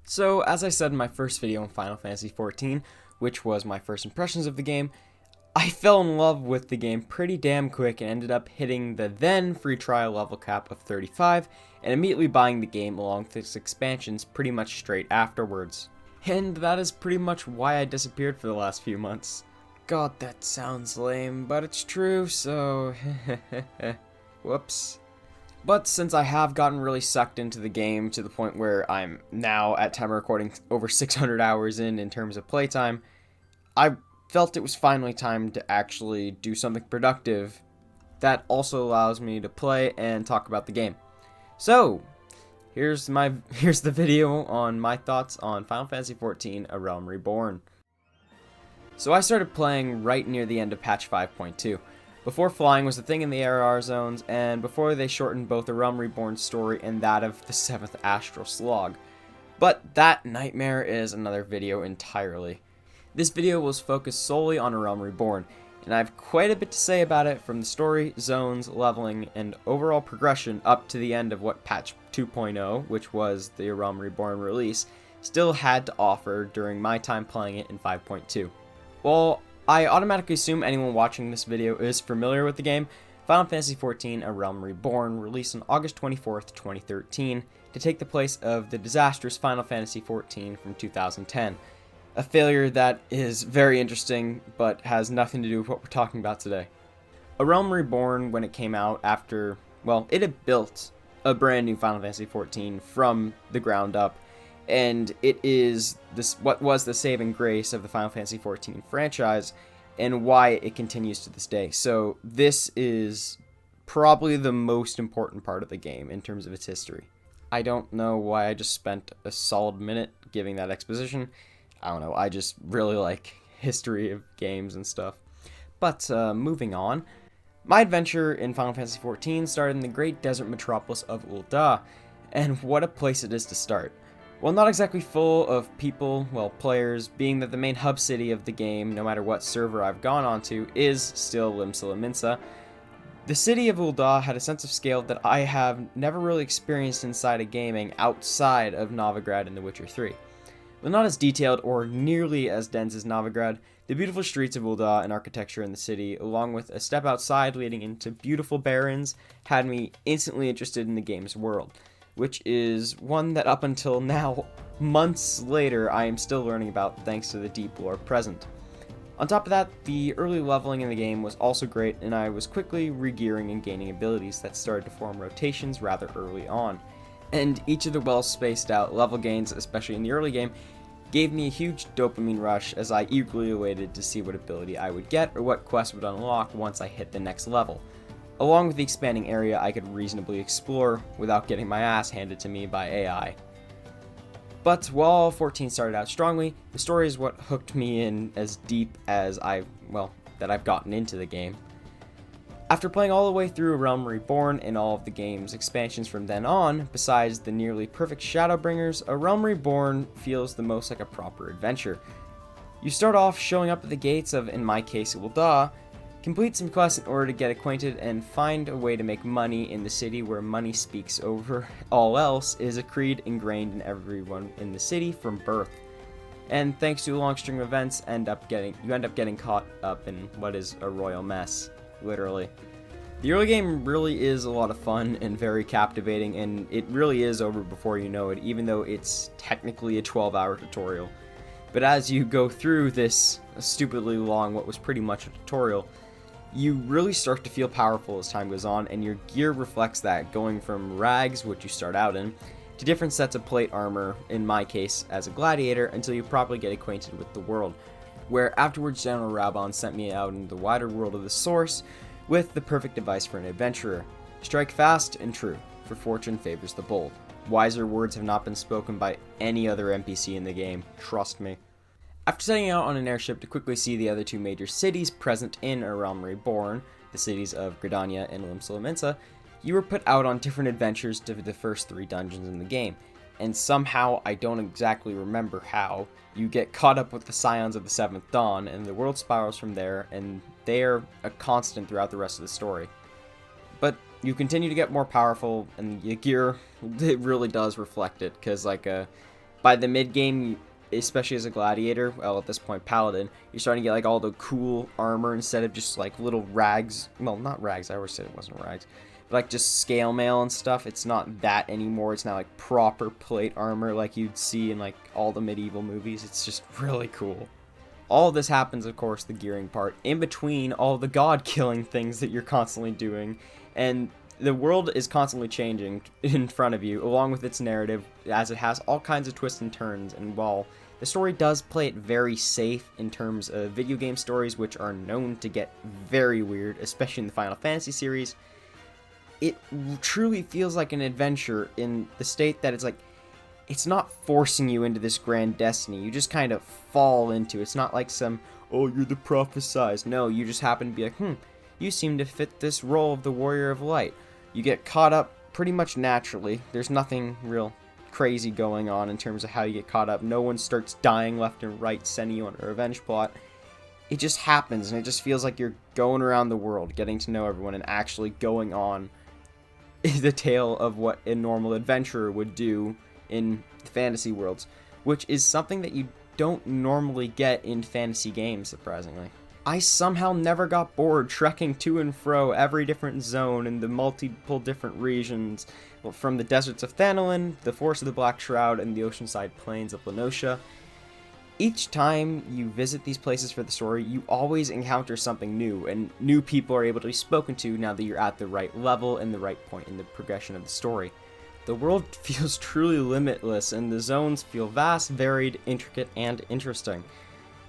So, as I said in my first video on Final Fantasy XIV, which was my first impressions of the game, I fell in love with the game pretty damn quick and ended up hitting the then free trial level cap of 35 and immediately buying the game along with its expansions pretty much straight afterwards. And that is pretty much why I disappeared for the last few months. God, that sounds lame, but it's true, so whoops. But since I have gotten really sucked into the game to the point where I'm now, at time of recording, over 600 hours in terms of playtime, I felt it was finally time to actually do something productive that also allows me to play and talk about the game. So, here's the video on my thoughts on Final Fantasy XIV: A Realm Reborn. So I started playing right near the end of patch 5.2. Before flying was a thing in the ARR zones, and before they shortened both the Realm Reborn story and that of the 7th Astral Slog. But that nightmare is another video entirely. This video was focused solely on A Realm Reborn, and I have quite a bit to say about it, from the story, zones, leveling, and overall progression up to the end of what patch 2.0, which was the A Realm Reborn release, still had to offer during my time playing it in 5.2. Well, I automatically assume anyone watching this video is familiar with the game. Final Fantasy XIV: A Realm Reborn released on August 24th, 2013 to take the place of the disastrous Final Fantasy XIV from 2010. A failure that is very interesting, but has nothing to do with what we're talking about today. A Realm Reborn, when it came out after, well, it had built a brand new Final Fantasy XIV from the ground up, and it is what was the saving grace of the Final Fantasy XIV franchise, and why it continues to this day. So this is probably the most important part of the game in terms of its history. I don't know why I just spent a solid minute giving that exposition. I don't know, I just really like history of games and stuff. But moving on, my adventure in Final Fantasy XIV started in the great desert metropolis of Ul'dah, and what a place it is to start. While not exactly full of people, well, players, being that the main hub city of the game, no matter what server I've gone onto, is still Limsa, the city of Ul'dah had a sense of scale that I have never really experienced inside of gaming outside of Novigrad and The Witcher 3. Though not as detailed or nearly as dense as Novigrad, the beautiful streets of Ul'dah and architecture in the city, along with a step outside leading into beautiful barrens, had me instantly interested in the game's world, which is one that up until now, months later, I am still learning about thanks to the deep lore present. On top of that, the early leveling in the game was also great, and I was quickly regearing and gaining abilities that started to form rotations rather early on. And each of the well-spaced out level gains, especially in the early game, gave me a huge dopamine rush as I eagerly awaited to see what ability I would get or what quest would unlock once I hit the next level, along with the expanding area I could reasonably explore without getting my ass handed to me by AI. But while 14 started out strongly, the story is what hooked me in as deep as I've gotten into the game. After playing all the way through A Realm Reborn and all of the game's expansions from then on, besides the nearly perfect Shadowbringers, A Realm Reborn feels the most like a proper adventure. You start off showing up at the gates of, in my case, Ul'dah, complete some quests in order to get acquainted and find a way to make money in the city where money speaks over all else is a creed ingrained in everyone in the city from birth. And thanks to a long string of events, you end up getting caught up in what is a royal mess. Literally. The early game really is a lot of fun and very captivating, and it really is over before you know it, even though it's technically a 12-hour tutorial. But as you go through this stupidly long, what was pretty much a tutorial, you really start to feel powerful as time goes on, and your gear reflects that, going from rags, which you start out in, to different sets of plate armor, in my case as a gladiator, until you properly get acquainted with the world, where afterwards General Rabon sent me out into the wider world of the Source with the perfect advice for an adventurer. Strike fast and true, for fortune favors the bold. Wiser words have not been spoken by any other NPC in the game, trust me. After setting out on an airship to quickly see the other two major cities present in A Realm Reborn, the cities of Gridania and Limsa, you were put out on different adventures to the first 3 dungeons in the game, and somehow, I don't exactly remember how, you get caught up with the Scions of the Seventh Dawn, and the world spirals from there, and they are a constant throughout the rest of the story. But you continue to get more powerful, and your gear, it really does reflect it, because by By the mid game, especially as a gladiator, well, at this point paladin, you're starting to get like all the cool armor instead of just like little rags. Well, not rags. I always said it wasn't rags. But like just scale mail and stuff. It's not that anymore. It's now like proper plate armor like you'd see in like all the medieval movies. It's just really cool. All of this happens, of course, the gearing part, in between all the god-killing things that you're constantly doing, and the world is constantly changing in front of you, along with its narrative, as it has all kinds of twists and turns, and while the story does play it very safe in terms of video game stories, which are known to get very weird, especially in the Final Fantasy series, it truly feels like an adventure in the state that it's like, it's not forcing you into this grand destiny. You just kind of fall into it. It's not like some, oh, you're the prophesized. No, you just happen to be like, you seem to fit this role of the warrior of light. You get caught up pretty much naturally. There's nothing real crazy going on in terms of how you get caught up. No one starts dying left and right, sending you on a revenge plot. It just happens, and it just feels like you're going around the world, getting to know everyone, and actually going on the tale of what a normal adventurer would do in fantasy worlds, which is something that you don't normally get in fantasy games, surprisingly. I somehow never got bored trekking to and fro every different zone in the multiple different regions, from the deserts of Thanalin, the Forest of the Black Shroud, and the oceanside plains of Lenosha. Each time you visit these places for the story, you always encounter something new, and new people are able to be spoken to now that you're at the right level and the right point in the progression of the story. The world feels truly limitless, and the zones feel vast, varied, intricate, and interesting.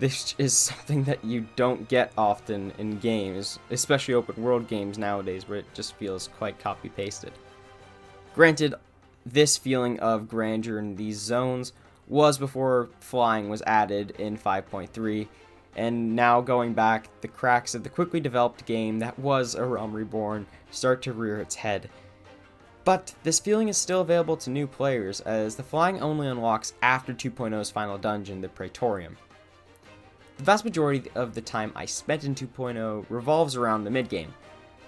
This is something that you don't get often in games, especially open world games nowadays, where it just feels quite copy-pasted. Granted, this feeling of grandeur in these zones was before flying was added in 5.3, and now going back, the cracks of the quickly developed game that was A Realm Reborn start to rear its head. But this feeling is still available to new players, as the flying only unlocks after 2.0's final dungeon, the Praetorium. The vast majority of the time I spent in 2.0 revolves around the mid-game,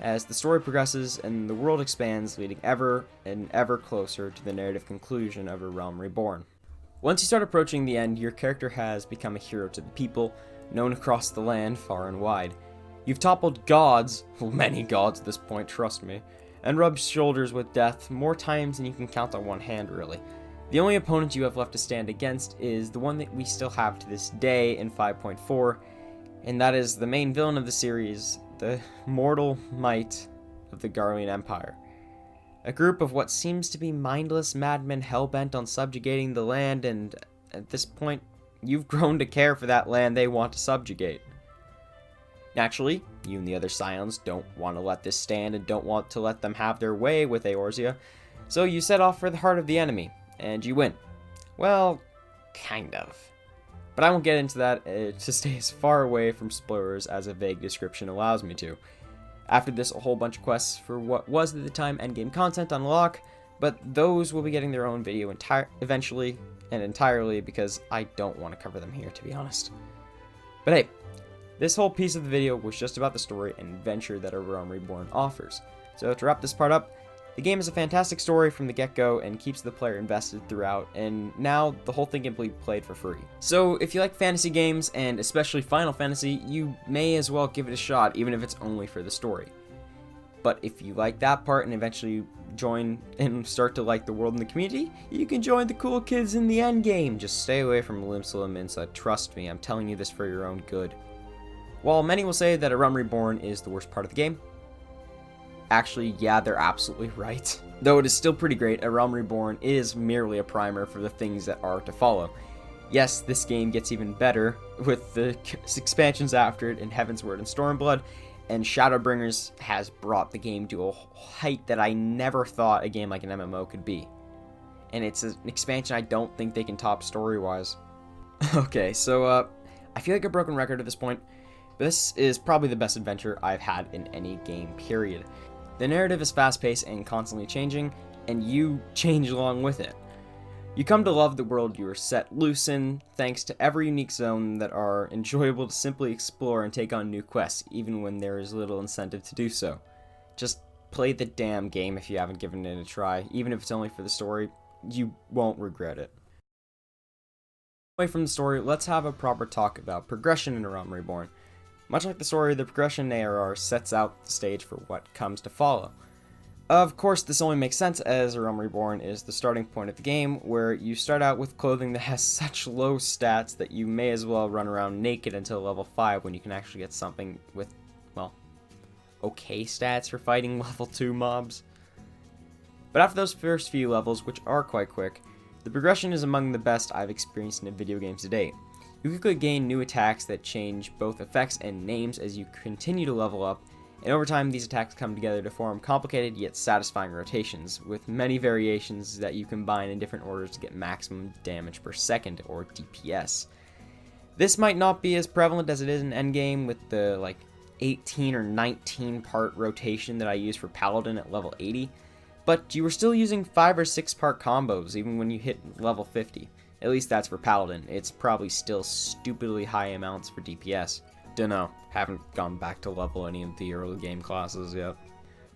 as the story progresses and the world expands, leading ever and ever closer to the narrative conclusion of A Realm Reborn. Once you start approaching the end, your character has become a hero to the people, known across the land far and wide. You've toppled gods, many gods at this point, trust me, and rubbed shoulders with death more times than you can count on one hand, really. The only opponent you have left to stand against is the one that we still have to this day in 5.4, and that is the main villain of the series, the mortal might of the Garlean Empire. A group of what seems to be mindless madmen hell-bent on subjugating the land, and at this point, you've grown to care for that land they want to subjugate. Naturally, you and the other Scions don't want to let this stand and don't want to let them have their way with Eorzea, so you set off for the heart of the enemy, and you win. Well, kind of. But I won't get into that to stay as far away from spoilers as a vague description allows me to. After this, a whole bunch of quests for what was at the time endgame content unlock, but those will be getting their own video eventually and entirely because I don't want to cover them here, to be honest. But hey, this whole piece of the video was just about the story and adventure that A Realm Reborn offers. So to wrap this part up, the game is a fantastic story from the get-go and keeps the player invested throughout, and now the whole thing can be played for free. So if you like fantasy games, and especially Final Fantasy, you may as well give it a shot, even if it's only for the story. But if you like that part and eventually join and start to like the world and the community, you can join the cool kids in the endgame. Just stay away from Limsala Minsa, trust me, I'm telling you this for your own good. While many will say that A Realm Reborn is the worst part of the game, actually, yeah, they're absolutely right. Though it is still pretty great, A Realm Reborn is merely a primer for the things that are to follow. Yes, this game gets even better with the expansions after it in Heavensward and Stormblood, and Shadowbringers has brought the game to a height that I never thought a game like an MMO could be. And it's an expansion I don't think they can top story-wise. Okay, so, I feel like a broken record at this point. This is probably the best adventure I've had in any game, period. The narrative is fast-paced and constantly changing, and you change along with it. You come to love the world you are set loose in, thanks to every unique zone that are enjoyable to simply explore and take on new quests, even when there is little incentive to do so. Just play the damn game if you haven't given it a try, even if it's only for the story. You won't regret it. Away from the story, let's have a proper talk about progression in A Realm Reborn. Much like the story, the progression in ARR sets out the stage for what comes to follow. Of course, this only makes sense as A Realm Reborn is the starting point of the game, where you start out with clothing that has such low stats that you may as well run around naked until level 5 when you can actually get something with, well, okay stats for fighting level 2 mobs. But after those first few levels, which are quite quick, the progression is among the best I've experienced in a video game to date. You quickly gain new attacks that change both effects and names as you continue to level up, and over time these attacks come together to form complicated yet satisfying rotations, with many variations that you combine in different orders to get maximum damage per second, or DPS. This might not be as prevalent as it is in endgame with the 18 or 19 part rotation that I use for Paladin at level 80, but you were still using 5 or 6 part combos even when you hit level 50. At least that's for Paladin. It's probably still stupidly high amounts for DPS. Dunno, haven't gone back to level any of the early game classes yet.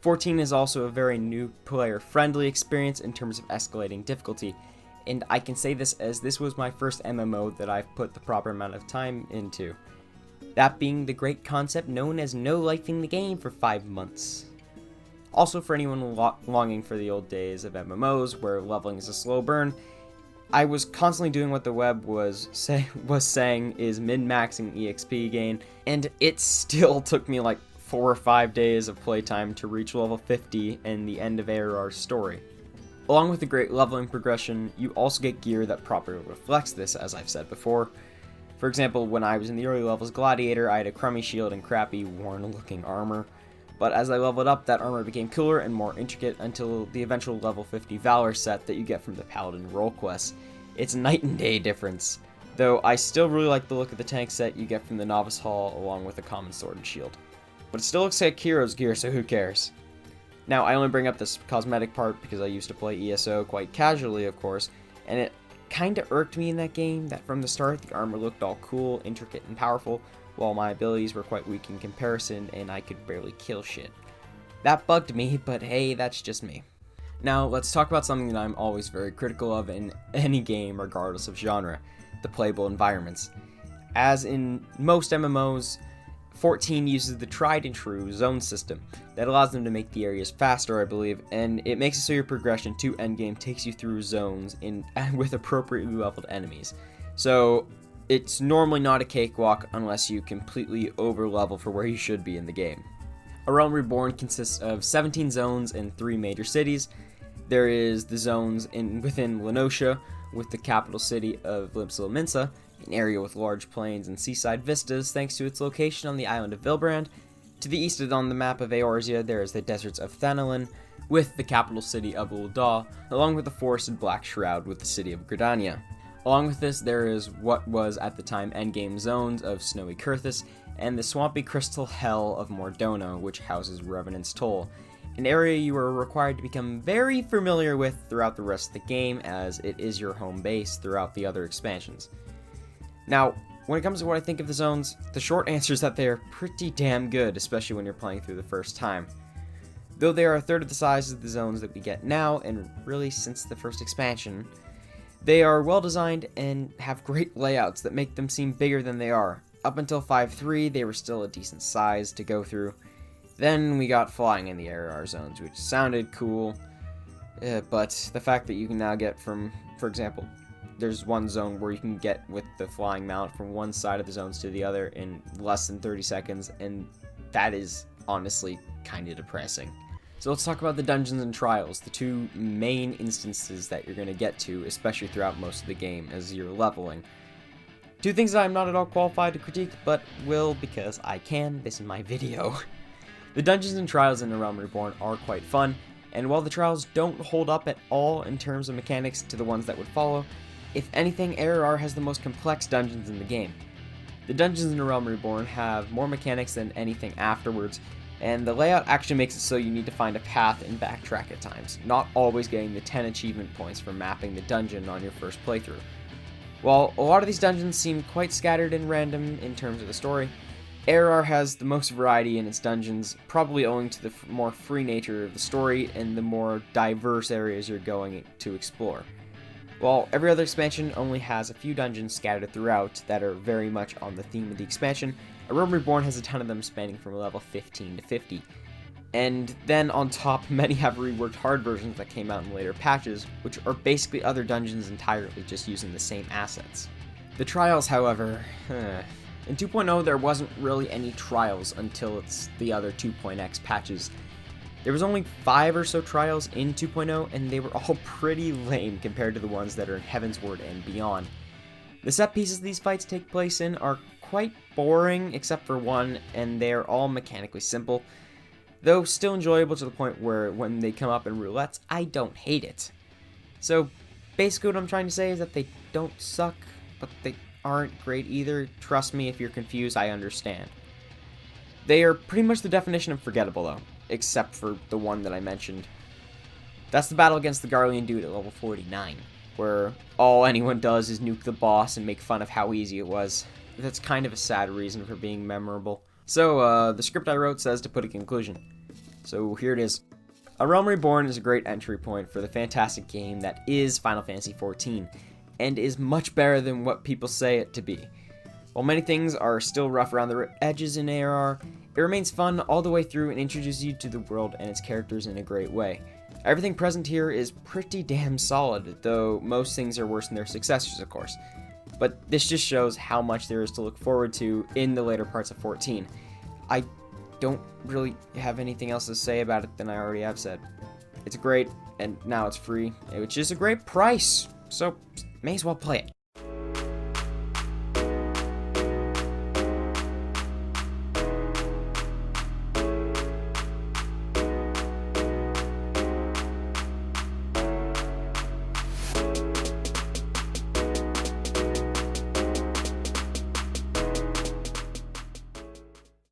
14 is also a very new player friendly experience in terms of escalating difficulty, and I can say this as this was my first MMO that I've put the proper amount of time into. That being the great concept known as no-lifing the game for 5 months. Also, for anyone longing for the old days of MMOs where leveling is a slow burn, I was constantly doing what the web was saying is min-maxing EXP gain, and it still took me like 4 or 5 days of playtime to reach level 50 and the end of ARR's story. Along with the great leveling progression, you also get gear that properly reflects this, as I've said before. For example, when I was in the early levels Gladiator, I had a crummy shield and crappy, worn-looking armor. But as I leveled up, that armor became cooler and more intricate until the eventual level 50 Valor set that you get from the Paladin role quests. It's a night and day difference, though I still really like the look of the tank set you get from the Novice Hall along with a common sword and shield. But it still looks like Hero's gear, so who cares? Now, I only bring up this cosmetic part because I used to play ESO quite casually, of course, and it kinda irked me in that game that from the start the armor looked all cool, intricate, and powerful, while my abilities were quite weak in comparison and I could barely kill shit. That bugged me, but hey, that's just me. Now, let's talk about something that I'm always very critical of in any game, regardless of genre, the playable environments. As in most MMOs, 14 uses the tried and true zone system that allows them to make the areas faster, I believe, and it makes it so your progression to endgame takes you through zones with appropriately leveled enemies. So it's normally not a cakewalk unless you completely overlevel for where you should be in the game. A Realm Reborn consists of 17 zones in 3 major cities. There is the zones within Lenosha, with the capital city of Limsa, an area with large plains and seaside vistas thanks to its location on the island of Vilbrand. To the east on the map of Eorzea, there is the deserts of Thanalin, with the capital city of ul'dah, along with the forested Black Shroud with the city of Gridania. Along with this, there is what was at the time endgame zones of Snowy Kurthus and the swampy crystal hell of Mordona, which houses Revenant's Toll, an area you are required to become very familiar with throughout the rest of the game, as it is your home base throughout the other expansions. Now, when it comes to what I think of the zones, the short answer is that they are pretty damn good, especially when you're playing through the first time. Though they are a third of the size of the zones that we get now, and really since the first expansion, they are well designed and have great layouts that make them seem bigger than they are. Up until 5.3, they were still a decent size to go through. Then we got flying in the ARR zones, which sounded cool, but the fact that you can now get from, for example, there's one zone where you can get with the flying mount from one side of the zones to the other in less than 30 seconds, and that is honestly kind of depressing. So let's talk about the dungeons and trials, the 2 main instances that you're going to get to, especially throughout most of the game as you're leveling. 2 things that I'm not at all qualified to critique, but will because I can. This is my video. The dungeons and trials in A Realm Reborn are quite fun, and while the trials don't hold up at all in terms of mechanics to the ones that would follow, if anything, ARR has the most complex dungeons in the game. The dungeons in A Realm Reborn have more mechanics than anything afterwards, and the layout actually makes it so you need to find a path and backtrack at times, not always getting the 10 achievement points for mapping the dungeon on your first playthrough. While a lot of these dungeons seem quite scattered and random in terms of the story, ARR has the most variety in its dungeons, probably owing to the more free nature of the story and the more diverse areas you're going to explore. While every other expansion only has a few dungeons scattered throughout that are very much on the theme of the expansion, A Realm Reborn has a ton of them spanning from level 15 to 50. And then on top, many have reworked hard versions that came out in later patches, which are basically other dungeons entirely, just using the same assets. The trials, however, in 2.0 there wasn't really any trials until it's the other 2.x patches. There was only 5 or so trials in 2.0, and they were all pretty lame compared to the ones that are in Heavensward and beyond. The set pieces these fights take place in are quite boring, except for one, and they're all mechanically simple, though still enjoyable to the point where when they come up in roulettes, I don't hate it. So basically what I'm trying to say is that they don't suck, but they aren't great either. Trust me, if you're confused, I understand. They are pretty much the definition of forgettable though, except for the one that I mentioned. That's the battle against the Garlean dude at level 49, where all anyone does is nuke the boss and make fun of how easy it was. That's kind of a sad reason for being memorable. So, the script I wrote says to put a conclusion. So here it is. A Realm Reborn is a great entry point for the fantastic game that is Final Fantasy XIV, and is much better than what people say it to be. While many things are still rough around the edges in ARR, it remains fun all the way through and introduces you to the world and its characters in a great way. Everything present here is pretty damn solid, though most things are worse than their successors, of course. But this just shows how much there is to look forward to in the later parts of 14. I don't really have anything else to say about it than I already have said. It's great, and now it's free, which is a great price, so may as well play it.